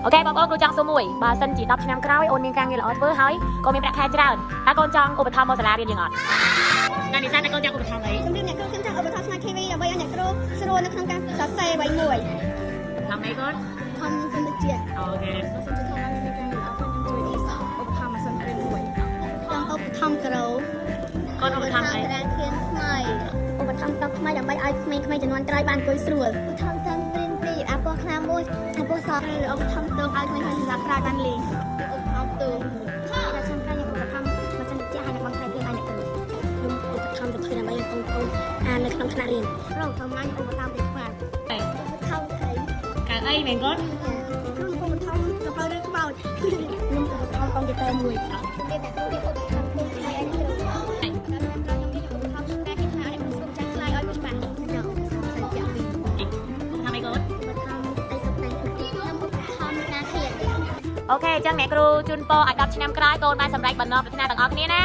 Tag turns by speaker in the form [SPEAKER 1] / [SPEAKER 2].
[SPEAKER 1] អូខេបងប្អូនគ្រូចង់សួរមួយបើសិនជា10ឆ្នាំក្រោយអូនមានការងារល្អធ្វើហើយក៏មានប្រាក់ខែច្រើនតើកូនចង់ឧបត្ថម្ភមកសាលារៀនយើងអត់ណានិស្សិតតែកូនចង់ឧបត្ថម្ភអី
[SPEAKER 2] ជំរាបអ្នកគ្រូខ្ញុំចង់ឧបត្ថម្ភស្មារតីវីដើម្បីឲ្យអ្នកគ្រូស្រួលនៅក្នុងការសរសេរអ្វីមួយ
[SPEAKER 1] ทำไงก่อน
[SPEAKER 2] ធម្មសិនជា
[SPEAKER 1] โอเค
[SPEAKER 2] បើសិនជាធម្មមានការល្អខ្ញុំជួយឧបត្ថម្ភសិនពេលមួយចង់ឧបត្ថម្ភក្រូ
[SPEAKER 1] កូនឧបត្ថម្ភអី
[SPEAKER 2] ក្រានធៀនថ្មីឧបត្ថម្ភតបថ្មីដើម្បីឲ្យក្មេងៗជំនាន់ក្រោយបានអង្គុយស្រួលឧបត្ថម្ភទាំងព្រីនពីអាពណ៌ខ្នាមមួយអាពណ៌សឬឧបត្ថម្ភទៅឲ្យក្មេងៗសម្រាប់ក្រោយបានលេងឧបត្ថម្ភទៅតែខ្ញុំកាញ់ឧបត្ថម្ភបើសិនជាឲ្យអ្នកបងថៃព្រៀងឲ្យអ្នកគ្រូខ្ញុំឧបត្ថម្ភទៅធ្វើដើម្បីឲ្យកូនអាននៅក្នុងថ្នាក់រៀនគ្រូធ្វើមកឧបត្ថម្ភទៅខ្វះ
[SPEAKER 1] អី
[SPEAKER 2] ឧបត្ថម្ភថៃ
[SPEAKER 1] កៅអីមែនកូន
[SPEAKER 2] ខ្ញុំឧបត្ថម្ភទៅទៅរឿងខ្មោចខ្ញុំឧបត្ថម្ភកុំព្យូទ័រមួយខ្ញុំតែគ្រូឧបត្ថម្ភទៅឲ្យអ្នកគ្រូ
[SPEAKER 1] អូខេអញ្ចឹងអ្នកគ្រូជូនពរឲ្យ10ឆ្នាំក្រោយកូនបានសម្រេចបំណងប្រាថ្នាទាំងអស់គ្នាណា